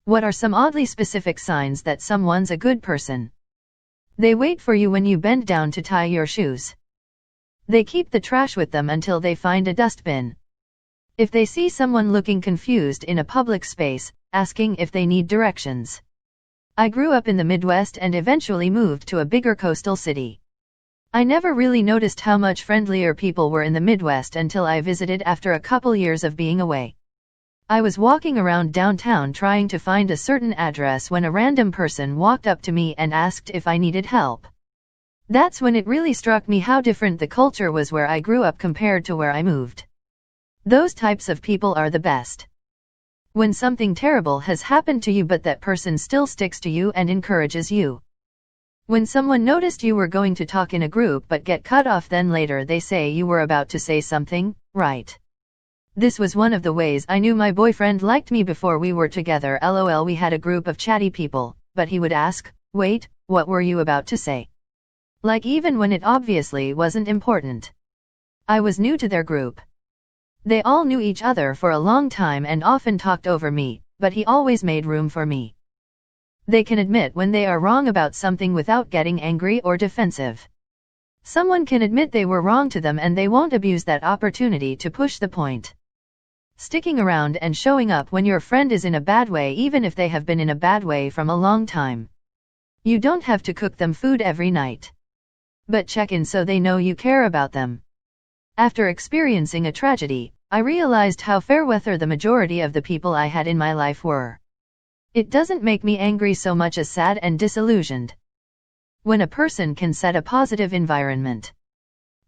What are some oddly specific signs that someone's a good person? They wait for you when you bend down to tie your shoes. They keep the trash with them until they find a dustbin. If they see someone looking confused in a public space, asking if they need directions. I grew up in the Midwest and eventually moved to a bigger coastal city. I never really noticed how much friendlier people were in the Midwest until I visited after a couple years of being away. I was walking around downtown trying to find a certain address when a random person walked up to me and asked if I needed help. That's when it really struck me how different the culture was where I grew up compared to where I moved. Those types of people are the best. When something terrible has happened to you but that person still sticks to you and encourages you. When someone noticed you were going to talk in a group but get cut off, then later they say you were about to say something, right? This was one of the ways I knew my boyfriend liked me before we were together. LOL, we had a group of chatty people, but he would ask, wait, what were you about to say? Like even when it obviously wasn't important. I was new to their group. They all knew each other for a long time and often talked over me, but he always made room for me. They can admit when they are wrong about something without getting angry or defensive. Someone can admit they were wrong to them and they won't abuse that opportunity to push the point. Sticking around and showing up when your friend is in a bad way, even if they have been in a bad way from a long time. You don't have to cook them food every night. But check in so they know you care about them. After experiencing a tragedy, I realized how fair weather the majority of the people I had in my life were. It doesn't make me angry so much as sad and disillusioned. When a person can set a positive environment.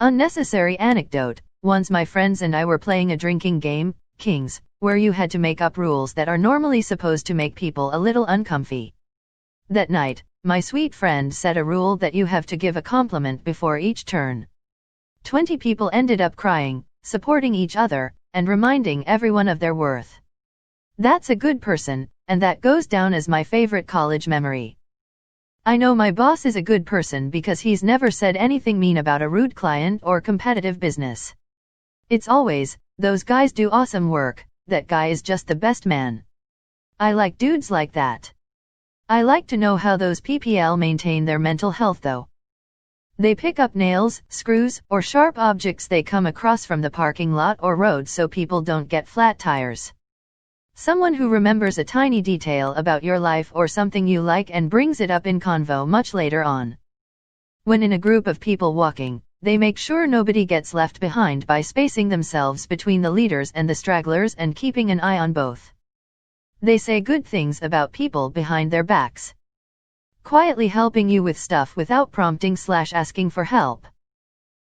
Unnecessary anecdote, once my friends and I were playing a drinking game, Kings, where you had to make up rules that are normally supposed to make people a little uncomfy. That night, my sweet friend set a rule that you have to give a compliment before each turn. 20 people ended up crying, supporting each other, and reminding everyone of their worth. That's a good person, and that goes down as my favorite college memory. I know my boss is a good person because he's never said anything mean about a rude client or competitive business. It's always, those guys do awesome work, that guy is just the best man. I like dudes like that. I like to know how those PPL maintain their mental health though. They pick up nails, screws, or sharp objects they come across from the parking lot or road so people don't get flat tires. Someone who remembers a tiny detail about your life or something you like and brings it up in convo much later on. When in a group of people walking, they make sure nobody gets left behind by spacing themselves between the leaders and the stragglers and keeping an eye on both. They say good things about people behind their backs. Quietly helping you with stuff without prompting/asking for help.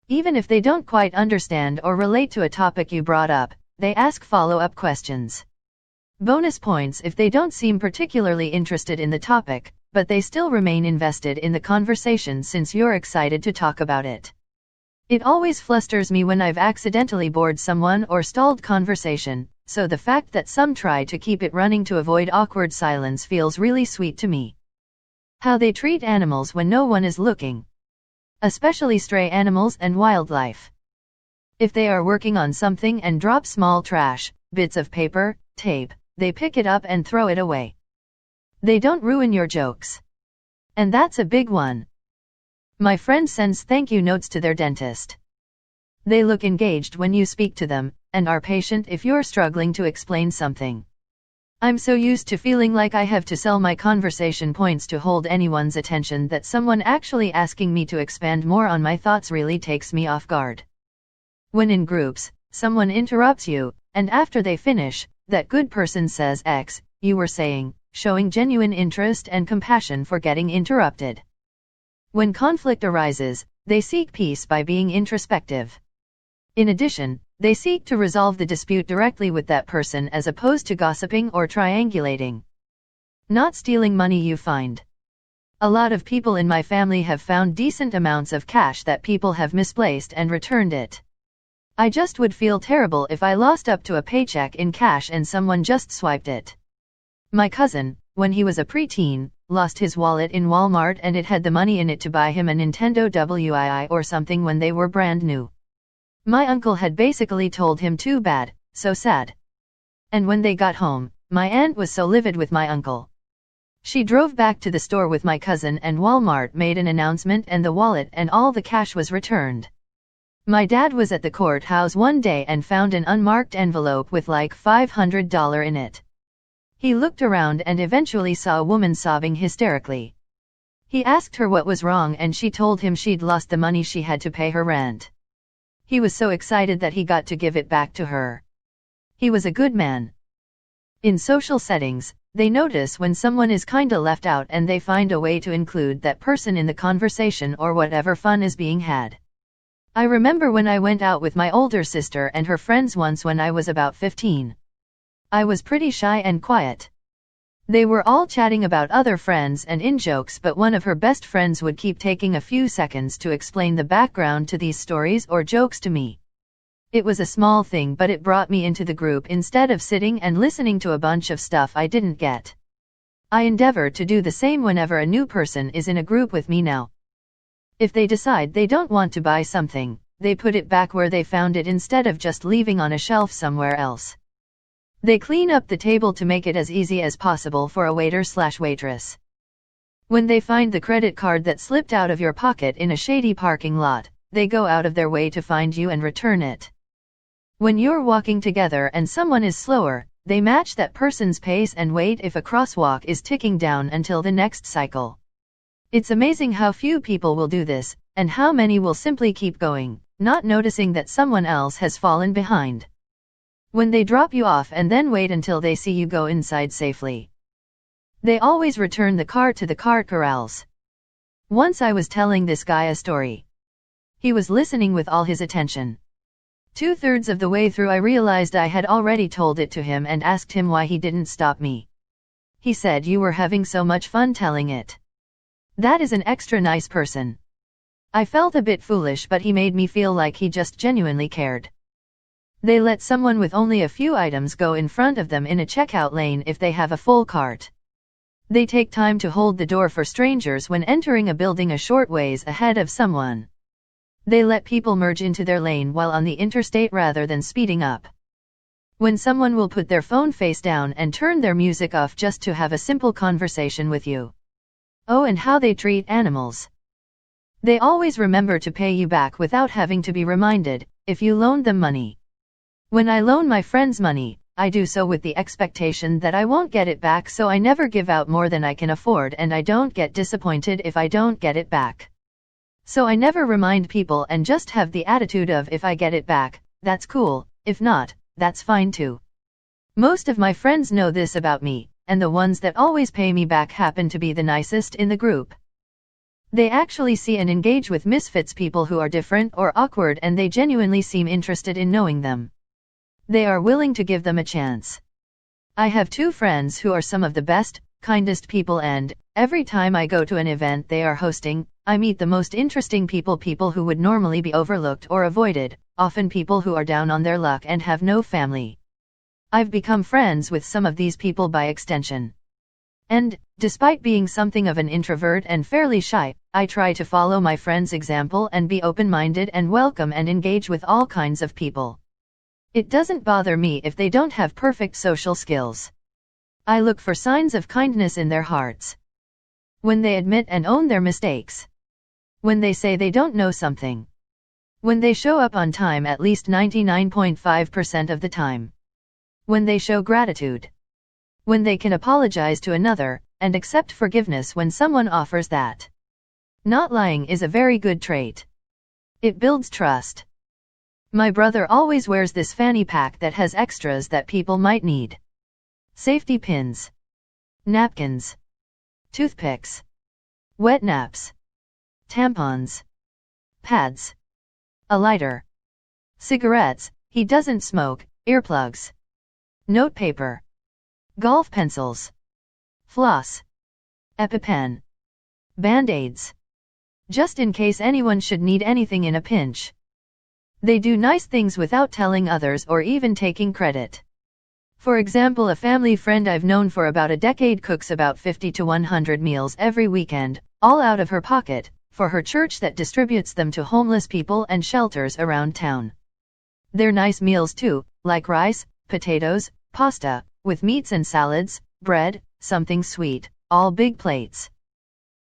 Even if they don't quite understand or relate to a topic you brought up, they ask follow-up questions. Bonus points if they don't seem particularly interested in the topic, but they still remain invested in the conversation since you're excited to talk about it. It always flusters me when I've accidentally bored someone or stalled conversation, so the fact that some try to keep it running to avoid awkward silence feels really sweet to me. How they treat animals when no one is looking. Especially stray animals and wildlife. If they are working on something and drop small trash, bits of paper, tape, they pick it up and throw it away. They don't ruin your jokes. And that's a big one. My friend sends thank you notes to their dentist. They look engaged when you speak to them, and are patient if you're struggling to explain something. I'm so used to feeling like I have to sell my conversation points to hold anyone's attention that someone actually asking me to expand more on my thoughts really takes me off guard. When in groups, someone interrupts you, and after they finish, that good person says X, you were saying, showing genuine interest and compassion for getting interrupted. When conflict arises, they seek peace by being introspective. In addition, they seek to resolve the dispute directly with that person as opposed to gossiping or triangulating. Not stealing money you find. A lot of people in my family have found decent amounts of cash that people have misplaced and returned it. I just would feel terrible if I lost up to a paycheck in cash and someone just swiped it. My cousin, when he was a preteen, lost his wallet in Walmart and it had the money in it to buy him a Nintendo Wii or something when they were brand new. My uncle had basically told him too bad, so sad. And when they got home, my aunt was so livid with my uncle. She drove back to the store with my cousin and Walmart made an announcement and the wallet and all the cash was returned. My dad was at the courthouse one day and found an unmarked envelope with like $500 in it. He looked around and eventually saw a woman sobbing hysterically. He asked her what was wrong and she told him she'd lost the money she had to pay her rent. He was so excited that he got to give it back to her. He was a good man. In social settings, they notice when someone is kinda left out and they find a way to include that person in the conversation or whatever fun is being had. I remember when I went out with my older sister and her friends once when I was about 15. I was pretty shy and quiet. They were all chatting about other friends and in jokes, but one of her best friends would keep taking a few seconds to explain the background to these stories or jokes to me. It was a small thing, but it brought me into the group instead of sitting and listening to a bunch of stuff I didn't get. I endeavor to do the same whenever a new person is in a group with me now. If they decide they don't want to buy something, they put it back where they found it instead of just leaving on a shelf somewhere else. They clean up the table to make it as easy as possible for a waiter/waitress. When they find the credit card that slipped out of your pocket in a shady parking lot, they go out of their way to find you and return it. When you're walking together and someone is slower, they match that person's pace and wait if a crosswalk is ticking down until the next cycle. It's amazing how few people will do this, and how many will simply keep going, not noticing that someone else has fallen behind. When they drop you off and then wait until they see you go inside safely. They always return the cart to the cart corrals. Once I was telling this guy a story. He was listening with all his attention. 2/3 of the way through I realized I had already told it to him and asked him why he didn't stop me. He said, "You were having so much fun telling it. That is an extra nice person." I felt a bit foolish, but he made me feel like he just genuinely cared. They let someone with only a few items go in front of them in a checkout lane if they have a full cart. They take time to hold the door for strangers when entering a building a short ways ahead of someone. They let people merge into their lane while on the interstate rather than speeding up. When someone will put their phone face down and turn their music off just to have a simple conversation with you. Oh, and how they treat animals. They always remember to pay you back without having to be reminded, if you loaned them money. When I loan my friends money, I do so with the expectation that I won't get it back, so I never give out more than I can afford and I don't get disappointed if I don't get it back. So I never remind people and just have the attitude of, if I get it back, that's cool, if not, that's fine too. Most of my friends know this about me, and the ones that always pay me back happen to be the nicest in the group. They actually see and engage with misfits, people who are different or awkward, and they genuinely seem interested in knowing them. They are willing to give them a chance. I have 2 friends who are some of the best, kindest people, and every time I go to an event they are hosting, I meet the most interesting people who would normally be overlooked or avoided, often people who are down on their luck and have no family. I've become friends with some of these people by extension. And, despite being something of an introvert and fairly shy, I try to follow my friends' example and be open-minded and welcome and engage with all kinds of people. It doesn't bother me if they don't have perfect social skills. I look for signs of kindness in their hearts. When they admit and own their mistakes. When they say they don't know something. When they show up on time at least 99.5% of the time. When they show gratitude. When they can apologize to another, and accept forgiveness when someone offers that. Not lying is a very good trait. It builds trust. My brother always wears this fanny pack that has extras that people might need. Safety pins. Napkins. Toothpicks. Wet naps. Tampons. Pads. A lighter. Cigarettes, he doesn't smoke, earplugs. Notepaper. Golf pencils. Floss. EpiPen. Band-aids. Just in case anyone should need anything in a pinch. They do nice things without telling others or even taking credit. For example, a family friend I've known for about a decade cooks about 50 to 100 meals every weekend, all out of her pocket, for her church that distributes them to homeless people and shelters around town. They're nice meals too, like rice, potatoes, pasta, with meats and salads, bread, something sweet, all big plates.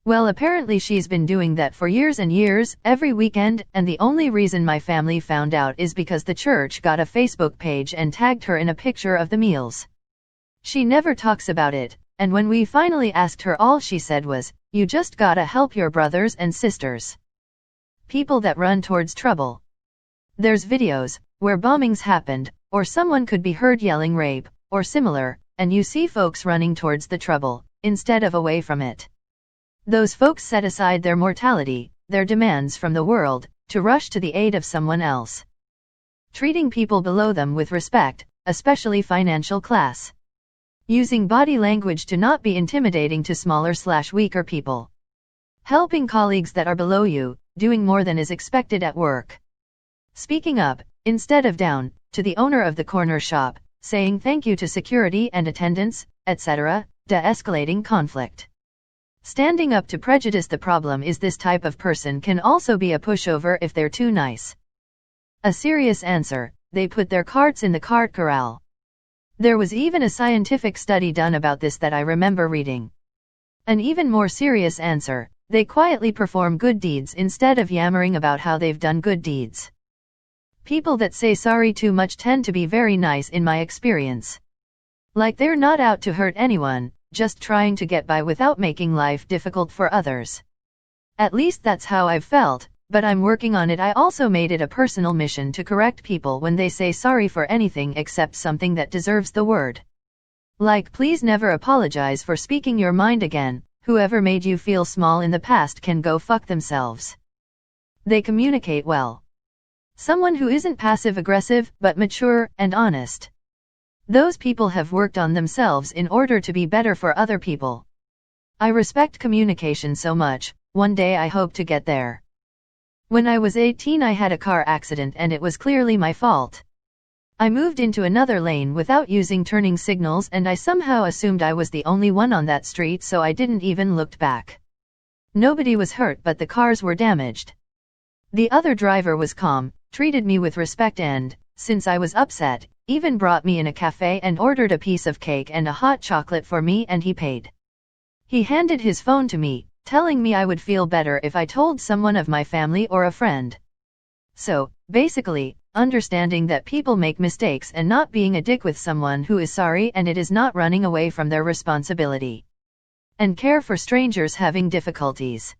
Well, apparently she's been doing that for years and years, every weekend, and the only reason my family found out is because the church got a Facebook page and tagged her in a picture of the meals. She never talks about it, and when we finally asked her, all she said was, "You just gotta help your brothers and sisters." People that run towards trouble. There's videos where bombings happened, or someone could be heard yelling rape, or similar, and you see folks running towards the trouble, instead of away from it. Those folks set aside their mortality, their demands from the world, to rush to the aid of someone else. Treating people below them with respect, especially financial class. Using body language to not be intimidating to smaller/weaker people. Helping colleagues that are below you, doing more than is expected at work. Speaking up, instead of down, to the owner of the corner shop, saying thank you to security and attendants, etc., de-escalating conflict. Standing up to prejudice. The problem is this type of person can also be a pushover if they're too nice. A serious answer, they put their carts in the cart corral. There was even a scientific study done about this that I remember reading. An even more serious answer, they quietly perform good deeds instead of yammering about how they've done good deeds. People that say sorry too much tend to be very nice in my experience. Like they're not out to hurt anyone, just trying to get by without making life difficult for others. At least that's how I've felt, but I'm working on it. I also made it a personal mission to correct people when they say sorry for anything except something that deserves the word. Like, please never apologize for speaking your mind again. Whoever made you feel small in the past can go fuck themselves. They communicate well. Someone who isn't passive-aggressive, but mature and honest. Those people have worked on themselves in order to be better for other people. I respect communication so much. One day I hope to get there. When I was 18, I had a car accident and it was clearly my fault. I moved into another lane without using turning signals and I somehow assumed I was the only one on that street, so I didn't even look back. Nobody was hurt, but the cars were damaged. The other driver was calm, treated me with respect and, since I was upset, even brought me in a cafe and ordered a piece of cake and a hot chocolate for me, and he paid. He handed his phone to me, telling me I would feel better if I told someone of my family or a friend. So, basically, understanding that people make mistakes and not being a dick with someone who is sorry and it is not running away from their responsibility. And care for strangers having difficulties.